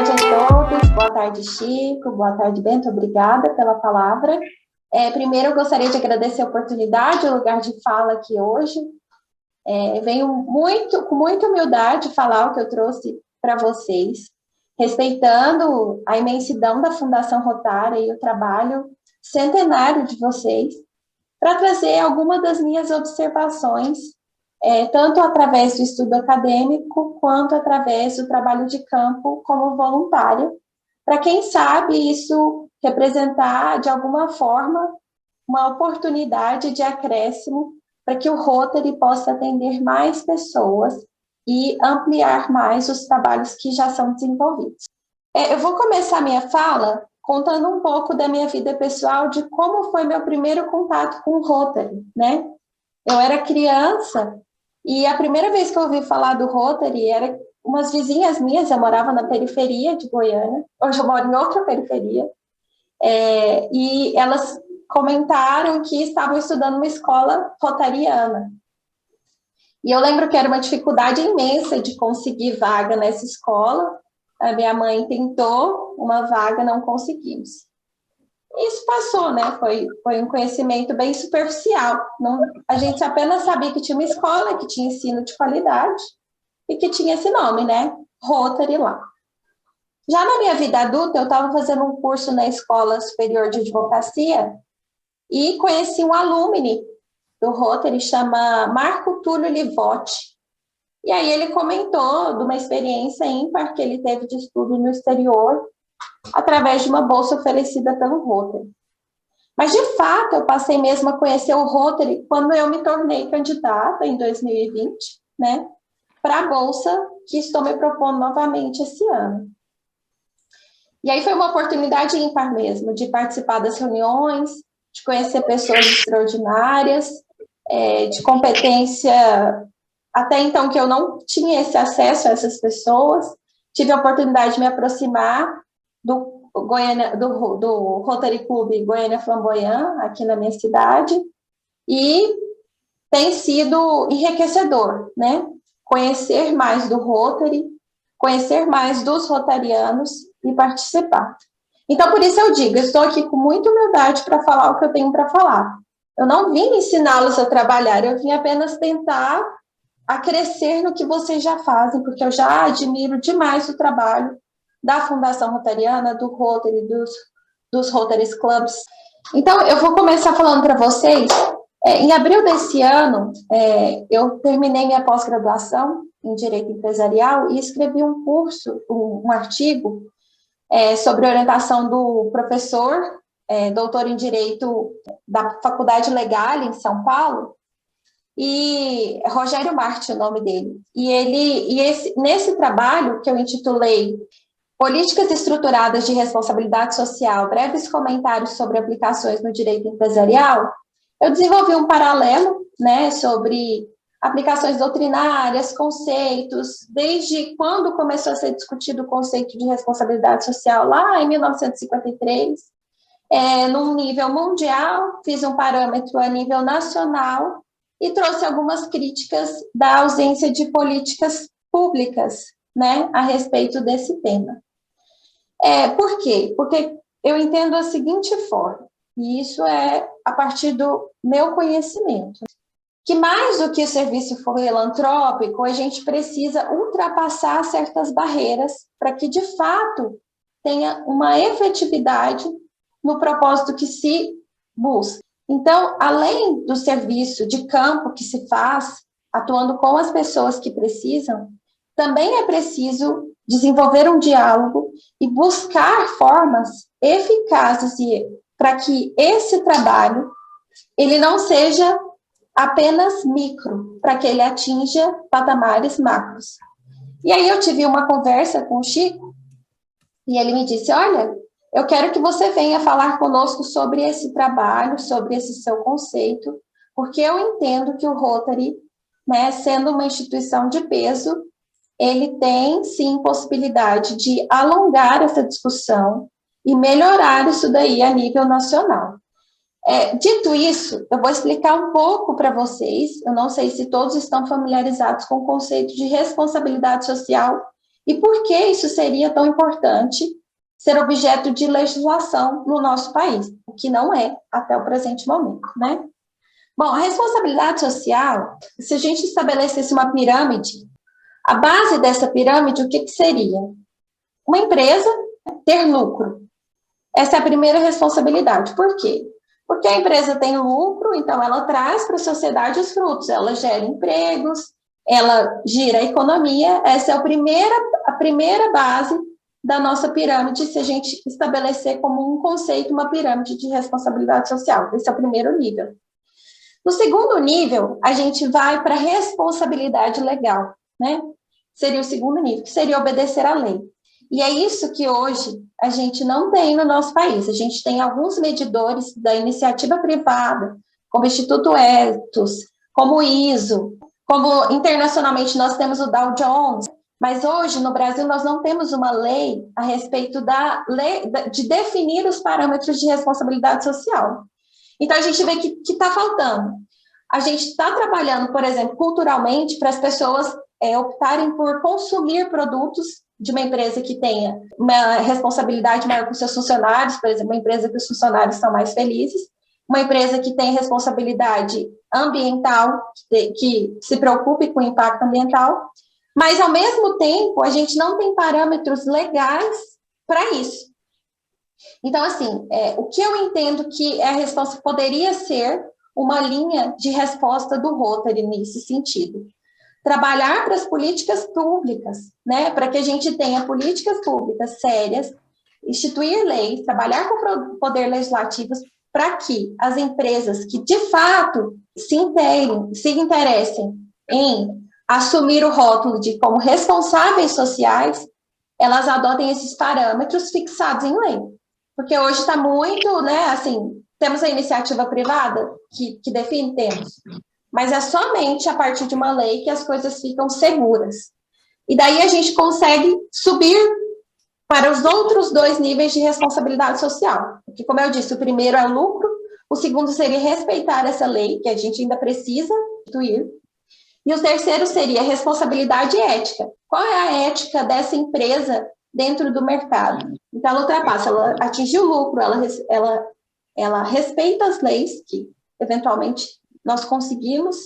tarde a todos, boa tarde, Chico, boa tarde, Bento, obrigada pela palavra. Primeiro, eu gostaria de agradecer a oportunidade, o lugar de fala aqui hoje. Venho com muita humildade falar o que eu trouxe para vocês, respeitando a imensidão da Fundação Rotária e o trabalho centenário de vocês, para trazer algumas das minhas observações, tanto através do estudo acadêmico, quanto através do trabalho de campo como voluntária, para quem sabe isso representar, de alguma forma, uma oportunidade de acréscimo para que o Rotary possa atender mais pessoas e ampliar mais os trabalhos que já são desenvolvidos. Eu vou começar minha fala contando um pouco da minha vida pessoal, de como foi meu primeiro contato com o Rotary, né? Eu era criança e a primeira vez que eu ouvi falar do Rotary era umas vizinhas minhas, eu morava na periferia de Goiânia, hoje eu moro em outra periferia, e elas comentaram que estavam estudando uma escola rotariana. E eu lembro que era uma dificuldade imensa de conseguir vaga nessa escola. A minha mãe tentou uma vaga, não conseguimos. Isso passou, né? Foi um conhecimento bem superficial. A gente apenas sabia que tinha uma escola, que tinha ensino de qualidade e que tinha esse nome, né? Rotary lá. Já na minha vida adulta, eu estava fazendo um curso na Escola Superior de Advocacia e conheci um alumni do Rotary, chama Marco Túlio Livotti. E aí ele comentou de uma experiência ímpar que ele teve de estudo no exterior, através de uma bolsa oferecida pelo Rotary. Mas, de fato, eu passei mesmo a conhecer o Rotary quando eu me tornei candidata, em 2020, né, para a bolsa que estou me propondo novamente esse ano. E aí foi uma oportunidade ímpar mesmo, de participar das reuniões, de conhecer pessoas extraordinárias, de competência, até então que eu não tinha esse acesso a essas pessoas. Tive a oportunidade de me aproximar do Rotary Clube Goiânia Flamboyant, aqui na minha cidade, e tem sido enriquecedor, né? Conhecer mais do Rotary, conhecer mais dos rotarianos e participar. Então, por isso eu digo, eu estou aqui com muita humildade para falar o que eu tenho para falar. Eu não vim ensiná-los a trabalhar, eu vim apenas tentar crescer no que vocês já fazem, porque eu já admiro demais o trabalho da Fundação Rotariana, do Rotary, dos Rotary Clubs. Então, eu vou começar falando para vocês. Em abril desse ano, eu terminei minha pós-graduação em Direito Empresarial e escrevi um curso, um artigo, sobre orientação do professor, doutor em Direito da Faculdade Legal em São Paulo, e Rogério Marti, o nome dele. Nesse trabalho, que eu intitulei Políticas Estruturadas de Responsabilidade Social, breves comentários sobre aplicações no direito empresarial, eu desenvolvi um paralelo, né, sobre aplicações doutrinárias, conceitos, desde quando começou a ser discutido o conceito de responsabilidade social, lá em 1953, num nível mundial, fiz um parâmetro a nível nacional e trouxe algumas críticas da ausência de políticas públicas, né, a respeito desse tema. Por quê? Porque eu entendo a seguinte forma, e isso é a partir do meu conhecimento, que mais do que o serviço filantrópico, a gente precisa ultrapassar certas barreiras para que, de fato, tenha uma efetividade no propósito que se busca. Então, além do serviço de campo que se faz, atuando com as pessoas que precisam, também é preciso desenvolver um diálogo e buscar formas eficazes para que esse trabalho ele não seja apenas micro, para que ele atinja patamares macros. E aí eu tive uma conversa com o Chico, e ele me disse, olha, eu quero que você venha falar conosco sobre esse trabalho, sobre esse seu conceito, porque eu entendo que o Rotary, né, sendo uma instituição de peso, ele tem, sim, possibilidade de alongar essa discussão e melhorar isso daí a nível nacional. Dito isso, eu vou explicar um pouco para vocês, eu não sei se todos estão familiarizados com o conceito de responsabilidade social E por que isso seria tão importante ser objeto de legislação no nosso país, o que não é até o presente momento, né? Bom, a responsabilidade social, se a gente estabelecesse uma pirâmide, a base dessa pirâmide, o que seria? Uma empresa ter lucro. Essa é a primeira responsabilidade. Por quê? Porque a empresa tem lucro, então ela traz para a sociedade os frutos, ela gera empregos, ela gira a economia. Essa é a primeira base da nossa pirâmide, se a gente estabelecer como um conceito uma pirâmide de responsabilidade social. Esse é o primeiro nível. No segundo nível, a gente vai para a responsabilidade legal, né? Seria o segundo nível, que seria obedecer à lei. E é isso que hoje a gente não tem no nosso país. A gente tem alguns medidores da iniciativa privada, como o Instituto Ethos, como o ISO, como internacionalmente nós temos o Dow Jones, mas hoje no Brasil nós não temos uma lei a respeito da lei de definir os parâmetros de responsabilidade social. Então a gente vê que está faltando. A gente está trabalhando, por exemplo, culturalmente para as pessoas optarem por consumir produtos de uma empresa que tenha uma responsabilidade maior com seus funcionários, por exemplo, uma empresa que os funcionários são mais felizes, uma empresa que tem responsabilidade ambiental, que se preocupe com o impacto ambiental, mas, ao mesmo tempo, a gente não tem parâmetros legais para isso. Então, assim, o que eu entendo que a resposta poderia ser uma linha de resposta do Rotary nesse sentido. Trabalhar para as políticas públicas, né, para que a gente tenha políticas públicas sérias, instituir leis, trabalhar com o poder legislativo para que as empresas que, de fato, se interessem em assumir o rótulo de como responsáveis sociais, elas adotem esses parâmetros fixados em lei. Porque hoje está muito, né, assim, temos a iniciativa privada que define, temos, mas é somente a partir de uma lei que as coisas ficam seguras. E daí a gente consegue subir para os outros dois níveis de responsabilidade social. Porque, como eu disse, o primeiro é o lucro, o segundo seria respeitar essa lei, que a gente ainda precisa instituir, e o terceiro seria responsabilidade ética. Qual é a ética dessa empresa dentro do mercado? Então, ela ultrapassa, ela atinge o lucro, ela respeita as leis que, eventualmente, nós conseguimos.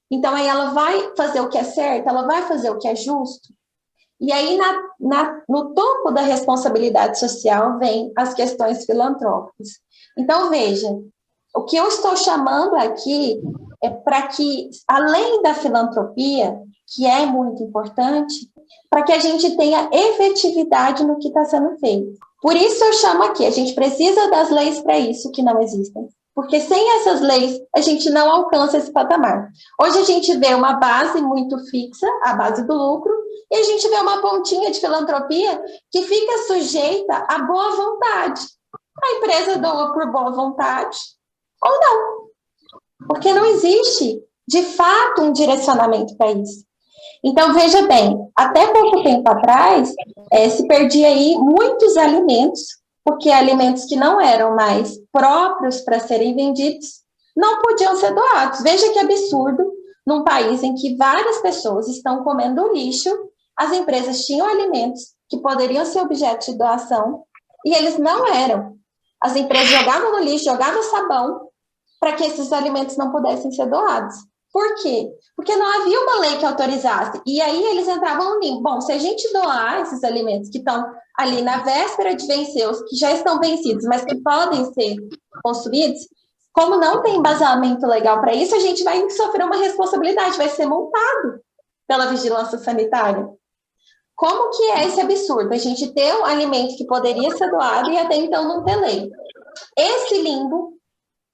Então, aí ela vai fazer o que é certo, ela vai fazer o que é justo. E aí, no topo da responsabilidade social, vem as questões filantrópicas. Então, veja, o que eu estou chamando aqui é para que, além da filantropia, que é muito importante, para que a gente tenha efetividade no que está sendo feito. Por isso eu chamo aqui, a gente precisa das leis para isso, que não existem. Porque sem essas leis, a gente não alcança esse patamar. Hoje a gente vê uma base muito fixa, a base do lucro, e a gente vê uma pontinha de filantropia que fica sujeita à boa vontade. A empresa doa por boa vontade ou não. Porque não existe, de fato, um direcionamento para isso. Então, veja bem, até pouco tempo atrás, se perdia aí muitos alimentos, porque alimentos que não eram mais próprios para serem vendidos não podiam ser doados. Veja que absurdo, num país em que várias pessoas estão comendo lixo, as empresas tinham alimentos que poderiam ser objeto de doação e eles não eram. As empresas jogavam no lixo, jogavam sabão para que esses alimentos não pudessem ser doados. Por quê? Porque não havia uma lei que autorizasse. E aí eles entravam no limbo. Bom, se a gente doar esses alimentos que estão ali na véspera de vencer, os que já estão vencidos, mas que podem ser consumidos, como não tem embasamento legal para isso, a gente vai sofrer uma responsabilidade, vai ser multado pela vigilância sanitária. Como que é esse absurdo? A gente ter um alimento que poderia ser doado e até então não ter lei. Esse limbo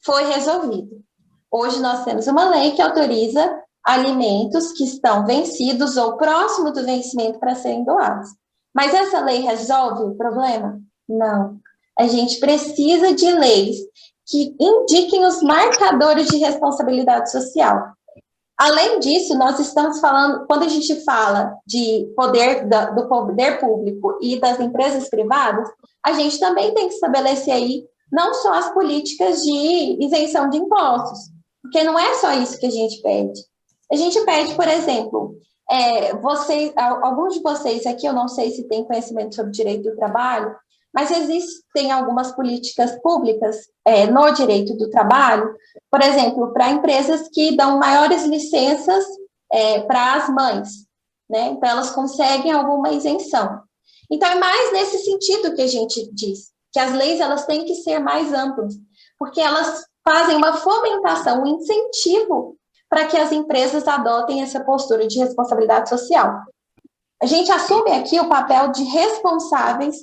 foi resolvido. Hoje nós temos uma lei que autoriza alimentos que estão vencidos ou próximo do vencimento para serem doados. Mas essa lei resolve o problema? Não. A gente precisa de leis que indiquem os marcadores de responsabilidade social. Além disso, nós estamos falando, quando a gente fala de poder do poder público e das empresas privadas, a gente também tem que estabelecer aí não só as políticas de isenção de impostos, porque não é só isso que a gente pede. A gente pede, por exemplo, alguns de vocês aqui, eu não sei se têm conhecimento sobre direito do trabalho, mas existem algumas políticas públicas no direito do trabalho, por exemplo, para empresas que dão maiores licenças para as mães, né? Então, elas conseguem alguma isenção. Então, é mais nesse sentido que a gente diz, que as leis elas têm que ser mais amplas, porque elas fazem uma fomentação, um incentivo para que as empresas adotem essa postura de responsabilidade social. A gente assume aqui o papel de responsáveis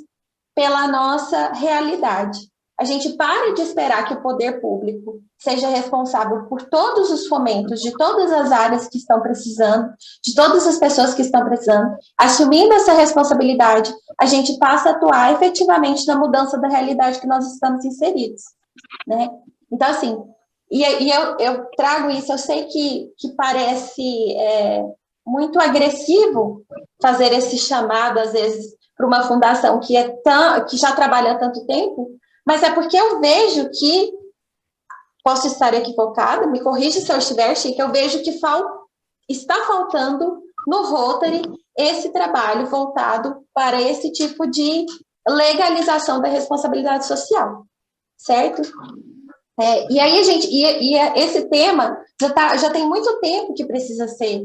pela nossa realidade. A gente para de esperar que o poder público seja responsável por todos os fomentos de todas as áreas que estão precisando, de todas as pessoas que estão precisando. Assumindo essa responsabilidade, a gente passa a atuar efetivamente na mudança da realidade que nós estamos inseridos, né? Então, assim, eu trago isso, eu sei que parece muito agressivo fazer esse chamado, às vezes, para uma fundação que já trabalha há tanto tempo, mas é porque eu vejo que, posso estar equivocada, me corrija se eu estiver, Chico, eu vejo que está faltando no Rotary esse trabalho voltado para esse tipo de legalização da responsabilidade social, certo? E aí, gente, esse tema já tem muito tempo que precisa ser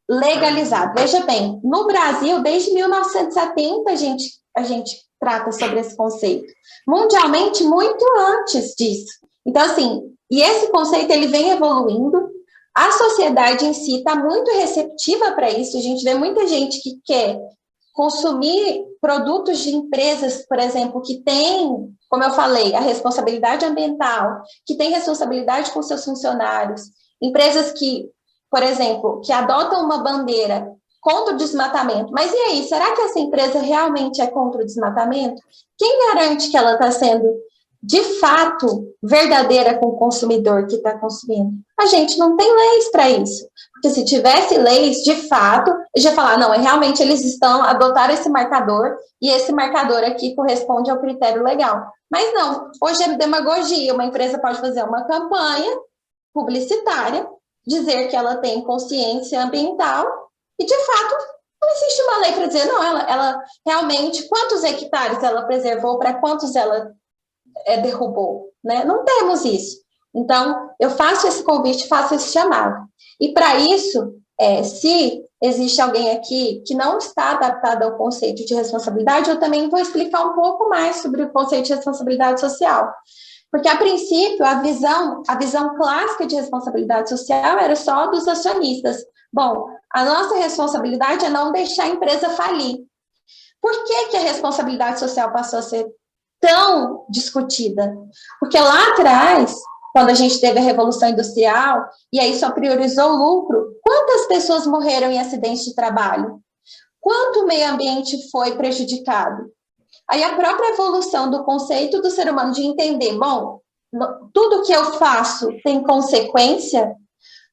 legalizado. Veja bem, no Brasil, desde 1970, a gente trata sobre esse conceito. Mundialmente, muito antes disso. Então, assim, e esse conceito, ele vem evoluindo, a sociedade em si está muito receptiva para isso, a gente vê muita gente que quer consumir produtos de empresas, por exemplo, que têm, como eu falei, a responsabilidade ambiental, que têm responsabilidade com seus funcionários, empresas que, por exemplo, que adotam uma bandeira contra o desmatamento. Mas e aí, será que essa empresa realmente é contra o desmatamento? Quem garante que ela está sendo, de fato, verdadeira com o consumidor que está consumindo? A gente não tem leis para isso. Porque se tivesse leis, de fato, eu já ia falar, não, realmente eles adotaram esse marcador, e esse marcador aqui corresponde ao critério legal. Mas não, hoje é demagogia, uma empresa pode fazer uma campanha publicitária, dizer que ela tem consciência ambiental, e de fato não existe uma lei para dizer, não, ela realmente, quantos hectares ela preservou, para quantos ela derrubou, né? Não temos isso. Então, eu faço esse convite, faço esse chamado. E para isso, se existe alguém aqui que não está adaptado ao conceito de responsabilidade, eu também vou explicar um pouco mais sobre o conceito de responsabilidade social. Porque, a princípio, a visão clássica de responsabilidade social era só dos acionistas. Bom, a nossa responsabilidade é não deixar a empresa falir. Por que a responsabilidade social passou a ser tão discutida? Porque lá atrás, quando a gente teve a Revolução Industrial, e aí só priorizou o lucro, quantas pessoas morreram em acidentes de trabalho? Quanto meio ambiente foi prejudicado? Aí a própria evolução do conceito do ser humano de entender, bom, tudo que eu faço tem consequência,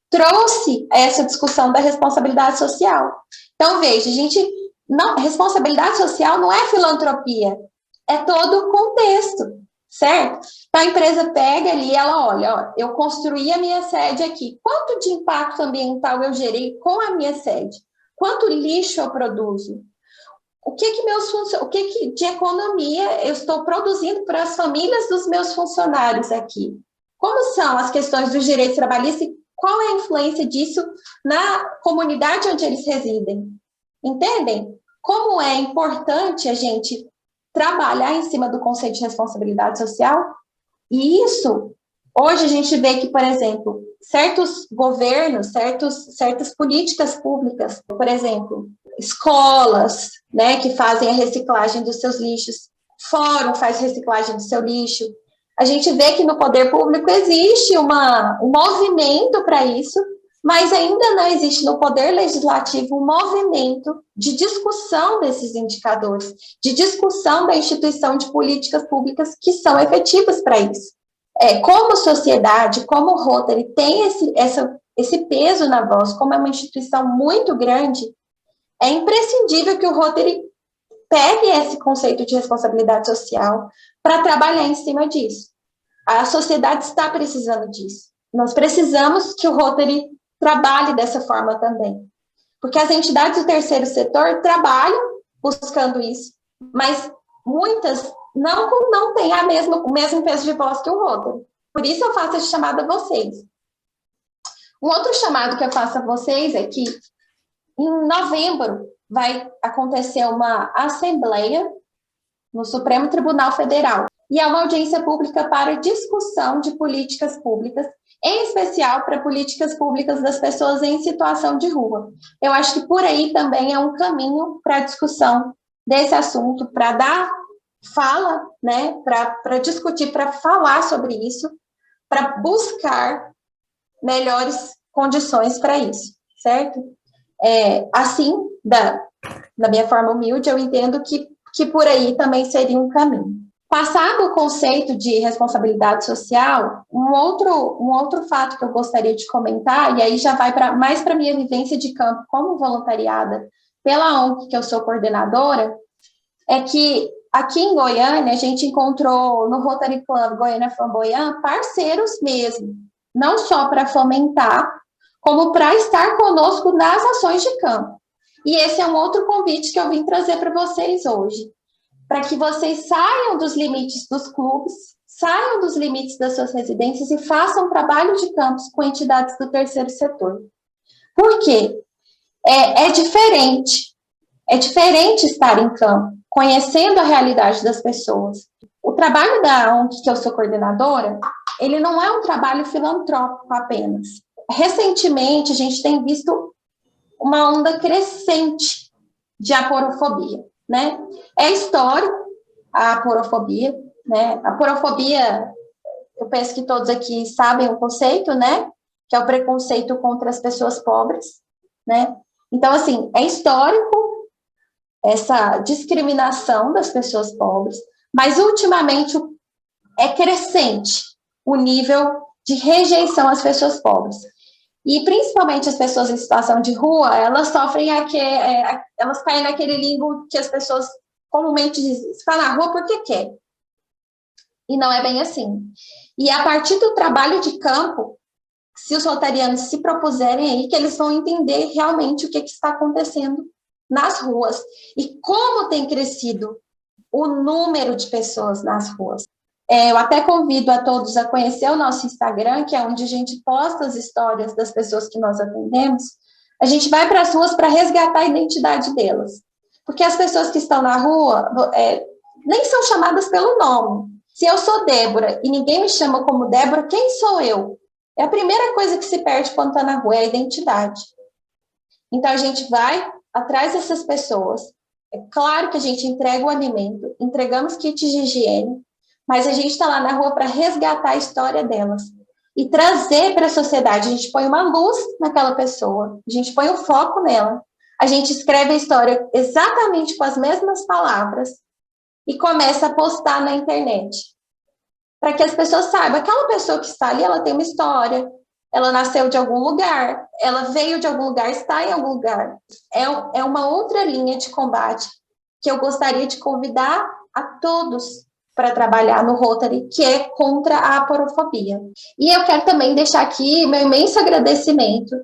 trouxe essa discussão da responsabilidade social. Então, veja, responsabilidade social não é filantropia, é todo o contexto, certo? Então, a empresa pega ali, ela olha, ó, eu construí a minha sede aqui, quanto de impacto ambiental eu gerei com a minha sede? Quanto lixo eu produzo? O que de economia eu estou produzindo para as famílias dos meus funcionários aqui? Como são as questões dos direitos trabalhistas e qual é a influência disso na comunidade onde eles residem? Entendem? Como é importante a gente trabalhar em cima do conceito de responsabilidade social? E isso, hoje a gente vê que, por exemplo, certos governos, certas políticas públicas, por exemplo, escolas, né, que fazem a reciclagem dos seus lixos, fórum faz reciclagem do seu lixo. A gente vê que no poder público existe um movimento para isso, mas ainda não existe no poder legislativo um movimento de discussão desses indicadores, de discussão da instituição de políticas públicas que são efetivas para isso. Como sociedade, como o Rotary tem esse peso na voz, como é uma instituição muito grande, é imprescindível que o Rotary pegue esse conceito de responsabilidade social para trabalhar em cima disso. A sociedade está precisando disso. Nós precisamos que o Rotary trabalhe dessa forma também. Porque as entidades do terceiro setor trabalham buscando isso, mas muitas não têm o mesmo peso de voz que o Rotary. Por isso eu faço esse chamado a vocês. Um outro chamado que eu faço a vocês é que em novembro vai acontecer uma assembleia no Supremo Tribunal Federal, e é uma audiência pública para discussão de políticas públicas, em especial para políticas públicas das pessoas em situação de rua. Eu acho que por aí também é um caminho para a discussão desse assunto, para dar fala, né, para discutir, para falar sobre isso, para buscar melhores condições para isso, certo? Assim, da minha forma humilde, eu entendo que por aí também seria um caminho. Passado o conceito de responsabilidade social, um outro fato que eu gostaria de comentar, e aí já vai mais para a minha vivência de campo como voluntariada pela ONG, que eu sou coordenadora, é que aqui em Goiânia, a gente encontrou no Rotary Club Goiânia Flamboyant parceiros mesmo, não só para fomentar, como para estar conosco nas ações de campo. E esse é um outro convite que eu vim trazer para vocês hoje, para que vocês saiam dos limites dos clubes, saiam dos limites das suas residências e façam trabalho de campos com entidades do terceiro setor. Por quê? É diferente estar em campo, conhecendo a realidade das pessoas. O trabalho da ONG, que eu sou coordenadora, ele não é um trabalho filantrópico apenas. Recentemente, a gente tem visto uma onda crescente de aporofobia, né? É histórico a aporofobia, né? A aporofobia, eu penso que todos aqui sabem o conceito, né? Que é o preconceito contra as pessoas pobres, né? Então, assim, é histórico essa discriminação das pessoas pobres, mas ultimamente é crescente o nível de rejeição às pessoas pobres. E principalmente as pessoas em situação de rua, elas sofrem elas caem naquele limbo que as pessoas comumente dizem, está na rua porque quer. E não é bem assim. E a partir do trabalho de campo, se os rotarianos se propuserem aí, que eles vão entender realmente o que está acontecendo nas ruas e como tem crescido o número de pessoas nas ruas. Eu até convido a todos a conhecer o nosso Instagram, que é onde a gente posta as histórias das pessoas que nós atendemos. A gente vai para as ruas para resgatar a identidade delas. Porque as pessoas que estão na rua nem são chamadas pelo nome. Se eu sou Débora e ninguém me chama como Débora, quem sou eu? É a primeira coisa que se perde quando está na rua, é a identidade. Então, a gente vai atrás dessas pessoas. É claro que a gente entrega o alimento, entregamos kits de higiene, mas a gente está lá na rua para resgatar a história delas e trazer para a sociedade. A gente põe uma luz naquela pessoa, a gente põe o foco nela, a gente escreve a história exatamente com as mesmas palavras e começa a postar na internet, para que as pessoas saibam, aquela pessoa que está ali, ela tem uma história, ela nasceu de algum lugar, ela veio de algum lugar, está em algum lugar. É uma outra linha de combate que eu gostaria de convidar a todos para trabalhar no Rotary, que é contra a aporofobia. E eu quero também deixar aqui meu imenso agradecimento,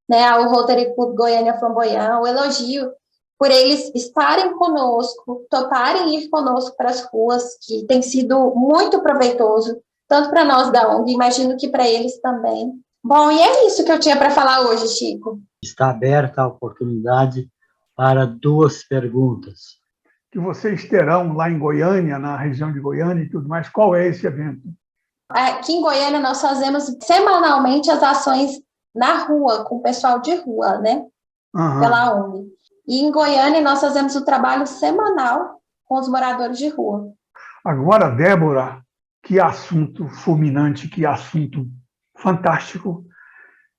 né, ao Rotary Club Goiânia Flamboyant, o elogio por eles estarem conosco, toparem ir conosco para as ruas, que tem sido muito proveitoso, tanto para nós da ONG, imagino que para eles também. Bom, e é isso que eu tinha para falar hoje, Chico. Está aberta a oportunidade para 2 perguntas. Que vocês terão lá em Goiânia, na região de Goiânia e tudo mais, qual é esse evento? Aqui em Goiânia nós fazemos semanalmente as ações na rua, com o pessoal de rua, né? Pela ONG. E em Goiânia nós fazemos o trabalho semanal com os moradores de rua. Agora, Débora, que assunto fulminante, que assunto fantástico,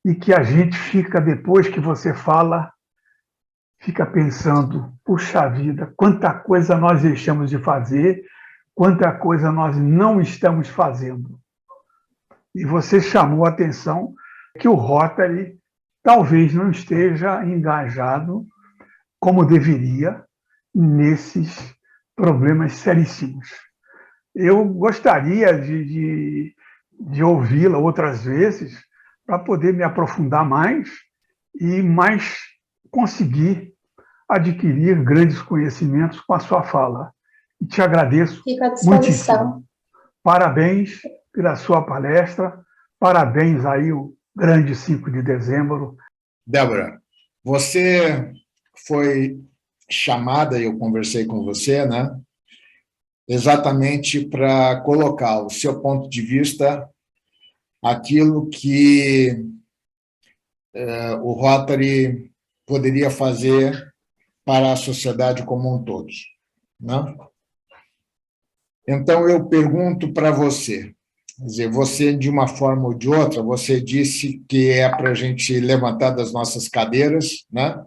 e que a gente fica, depois que você fala, fica pensando, puxa vida, quanta coisa nós deixamos de fazer, quanta coisa nós não estamos fazendo. E você chamou a atenção que o Rotary talvez não esteja engajado como deveria nesses problemas seríssimos. Eu gostaria de ouvi-la outras vezes para poder me aprofundar mais e mais conseguir adquirir grandes conhecimentos com a sua fala. E te agradeço Fico à disposição. muitíssimo. Parabéns pela sua palestra, parabéns aí o grande 5 de dezembro. Débora, você foi chamada, e eu conversei com você, né, exatamente para colocar o seu ponto de vista, aquilo que o Rotary poderia fazer para a sociedade como um todo, né? Então, eu pergunto para você, quer dizer, você, de uma forma ou de outra, você disse que é para a gente levantar das nossas cadeiras, né,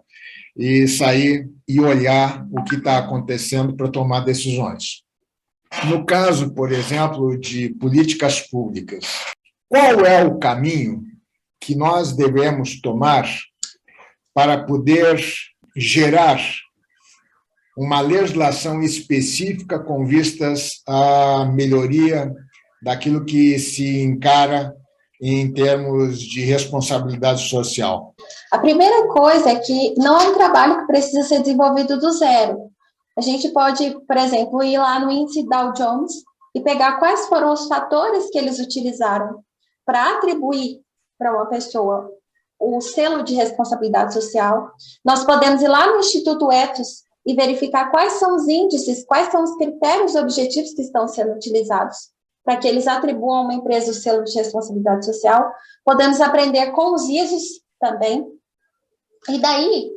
e sair e olhar o que está acontecendo para tomar decisões. No caso, por exemplo, de políticas públicas, qual é o caminho que nós devemos tomar para poder gerar uma legislação específica com vistas à melhoria daquilo que se encara em termos de responsabilidade social? A primeira coisa é que não é um trabalho que precisa ser desenvolvido do zero. A gente pode, por exemplo, ir lá no índice Dow Jones e pegar quais foram os fatores que eles utilizaram para atribuir para uma pessoa o selo de responsabilidade social. Nós podemos ir lá no Instituto Ethos e verificar quais são os índices, quais são os critérios objetivos que estão sendo utilizados para que eles atribuam a uma empresa o selo de responsabilidade social. Podemos aprender com os ISOs também. E daí,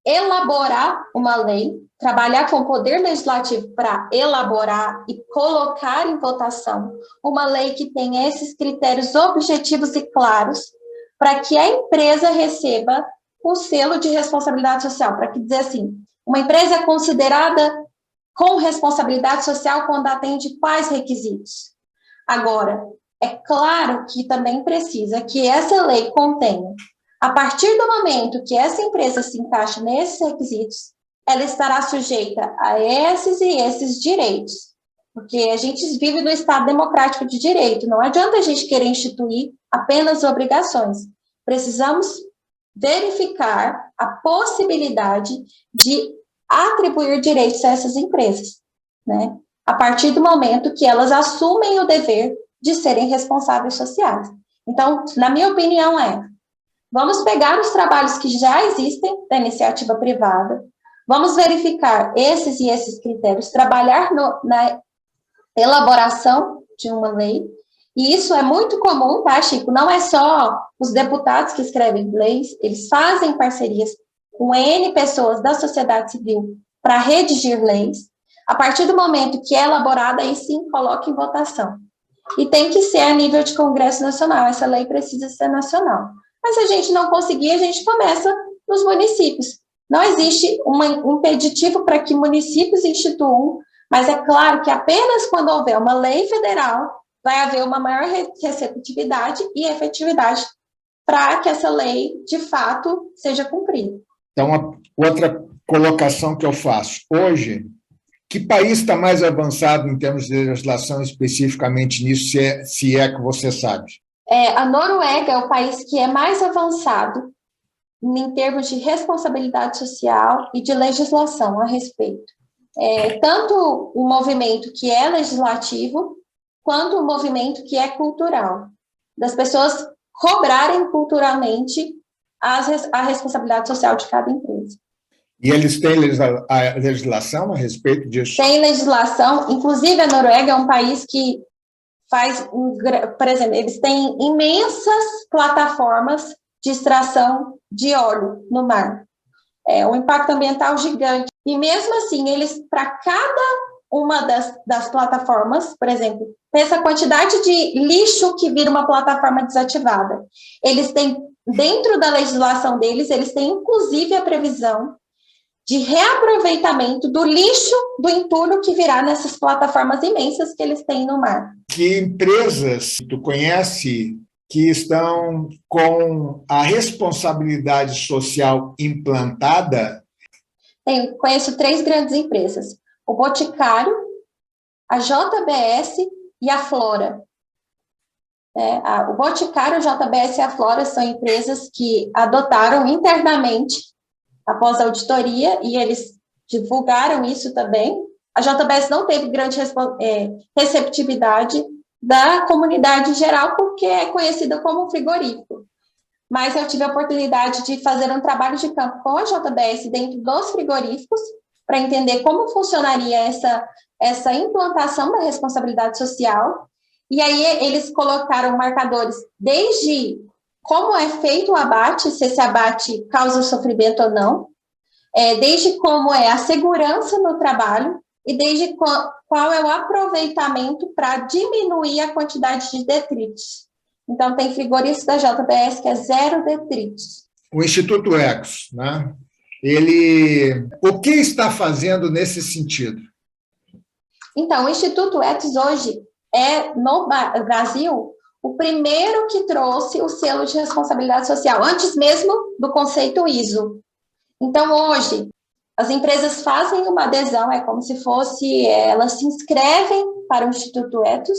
elaborar uma lei, trabalhar com o poder legislativo para elaborar e colocar em votação uma lei que tenha esses critérios objetivos e claros para que a empresa receba o selo de responsabilidade social, para que dizer assim, uma empresa é considerada com responsabilidade social quando atende quais requisitos. Agora, é claro que também precisa que essa lei contenha, a partir do momento que essa empresa se encaixa nesses requisitos, ela estará sujeita a esses e esses direitos, porque a gente vive no Estado democrático de direito, não adianta a gente querer instituir apenas obrigações, precisamos verificar a possibilidade de atribuir direitos a essas empresas, né? A partir do momento que elas assumem o dever de serem responsáveis sociais. Então, na minha opinião, vamos pegar os trabalhos que já existem da iniciativa privada, vamos verificar esses e esses critérios, trabalhar na elaboração de uma lei, e isso é muito comum, tá, Chico? Não é só os deputados que escrevem leis, eles fazem parcerias com N pessoas da sociedade civil para redigir leis. A partir do momento que é elaborada, aí sim coloca em votação. E tem que ser a nível de Congresso Nacional, essa lei precisa ser nacional. Mas se a gente não conseguir, a gente começa nos municípios. Não existe um impeditivo para que municípios instituam, mas é claro que apenas quando houver uma lei federal, vai haver uma maior receptividade e efetividade para que essa lei, de fato, seja cumprida. Então, a outra colocação que eu faço. Hoje, que país está mais avançado em termos de legislação especificamente nisso, se é que você sabe? A Noruega é o país que é mais avançado em termos de responsabilidade social e de legislação a respeito. Tanto o movimento que é legislativo, quanto o movimento que é cultural, das pessoas cobrarem culturalmente a responsabilidade social de cada empresa. E eles têm a legislação a respeito disso? Tem legislação, inclusive a Noruega é um país que faz, por exemplo, eles têm imensas plataformas de extração de óleo no mar. É um impacto ambiental gigante. E mesmo assim, eles, para cada uma das plataformas, por exemplo, pensa a quantidade de lixo que vira uma plataforma desativada. Eles têm, dentro da legislação deles, eles têm inclusive a previsão de reaproveitamento do lixo do entulho que virá nessas plataformas imensas que eles têm no mar. Que empresas tu conhece que estão com a responsabilidade social implantada? Conheço 3 grandes empresas: o Boticário, a JBS e a Flora. O Boticário, o JBS e a Flora são empresas que adotaram internamente após a auditoria, e eles divulgaram isso também. A JBS não teve grande receptividade da comunidade em geral, porque é conhecida como frigorífico. Mas eu tive a oportunidade de fazer um trabalho de campo com a JBS dentro dos frigoríficos, para entender como funcionaria essa implantação da responsabilidade social. E aí eles colocaram marcadores desde como é feito o abate, se esse abate causa sofrimento ou não, desde como é a segurança no trabalho, e desde qual é o aproveitamento para diminuir a quantidade de detritos. Então, tem frigorífico da JBS que é 0 detritos. O Instituto Ecos, né? O que está fazendo nesse sentido? Então, o Instituto Ecos hoje é, no Brasil, o primeiro que trouxe o selo de responsabilidade social, antes mesmo do conceito ISO. Então, hoje, as empresas fazem uma adesão, é como se fosse, elas se inscrevem para o Instituto Ethos,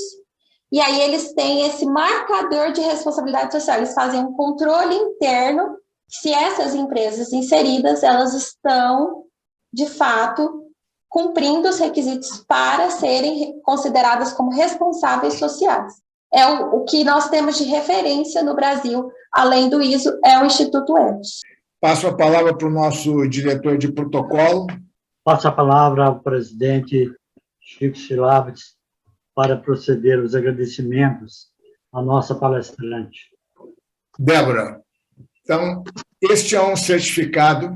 e aí eles têm esse marcador de responsabilidade social, eles fazem um controle interno, se essas empresas inseridas, elas estão, de fato, cumprindo os requisitos para serem consideradas como responsáveis sociais. É o que nós temos de referência no Brasil, além do ISO, é o Instituto Ethos. Passo a palavra para o nosso diretor de protocolo. Passo a palavra ao presidente Chico Chilavitz para proceder os agradecimentos à nossa palestrante. Débora, então, este é um certificado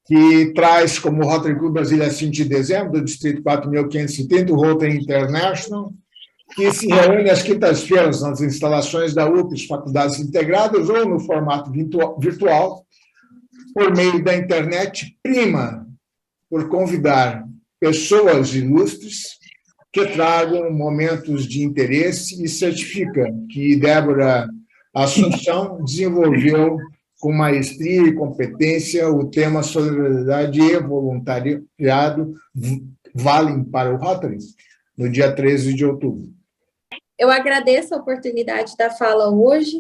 que traz como Rotary Club Brasília 5 de dezembro, do Distrito 4.530, o Rotary International, que se reúne às quintas-feiras nas instalações da UPS, Faculdades Integradas, ou no formato virtual, por meio da internet, prima por convidar pessoas ilustres que tragam momentos de interesse, e certifica que Débora Assunção desenvolveu com maestria e competência o tema solidariedade e voluntariado valem para o Rotary, no dia 13 de outubro. Eu agradeço a oportunidade da fala hoje,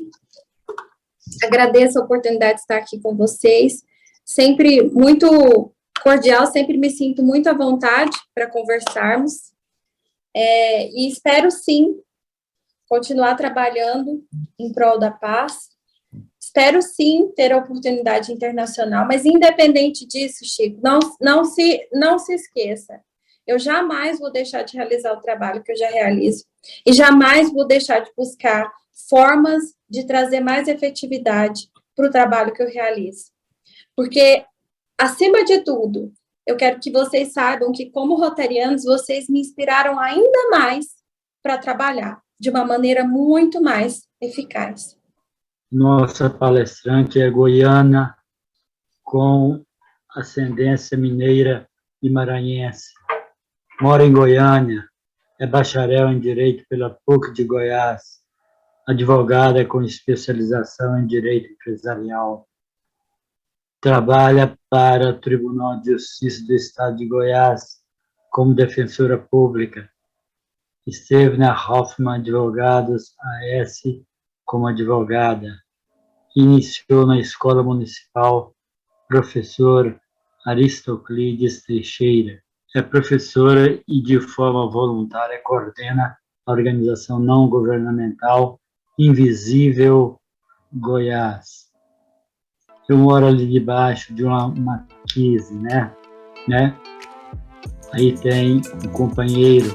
agradeço a oportunidade de estar aqui com vocês, sempre muito cordial, sempre me sinto muito à vontade para conversarmos, e espero, sim, continuar trabalhando em prol da paz, espero, sim, ter a oportunidade internacional, mas, independente disso, Chico, não se esqueça, eu jamais vou deixar de realizar o trabalho que eu já realizo e jamais vou deixar de buscar formas de trazer mais efetividade para o trabalho que eu realizo. Porque, acima de tudo, eu quero que vocês saibam que, como rotarianos, vocês me inspiraram ainda mais para trabalhar de uma maneira muito mais eficaz. Nossa palestrante é goiana, com ascendência mineira e maranhense. Mora em Goiânia, é bacharel em Direito pela PUC de Goiás, advogada com especialização em Direito Empresarial. Trabalha para o Tribunal de Justiça do Estado de Goiás como defensora pública. Esteve na Hoffman Advogados AS como advogada. Iniciou na Escola Municipal Professor Aristoclides Teixeira. É professora e, de forma voluntária, coordena a organização não governamental Invisível Goiás. Eu moro ali debaixo de uma marquise, né? Aí tem um companheiro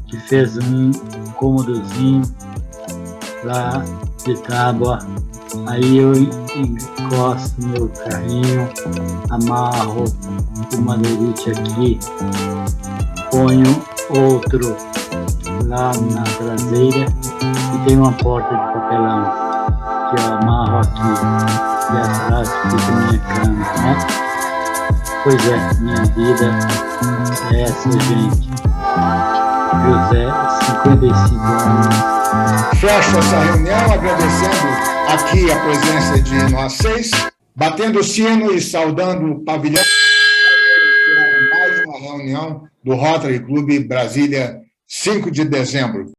que fez um cômodozinho lá de tábua. Aí eu encosto meu carrinho, amarro o madeirite aqui, ponho outro lá na traseira e tem uma porta de papelão que eu amarro aqui e atrás fica minha cama, né? Pois é, minha vida é essa, gente. José, 55 anos. Fecho essa reunião agradecendo aqui a presença de nós 6, batendo o sino e saudando o pavilhão. Mais uma reunião do Rotary Club Brasília, 5 de dezembro.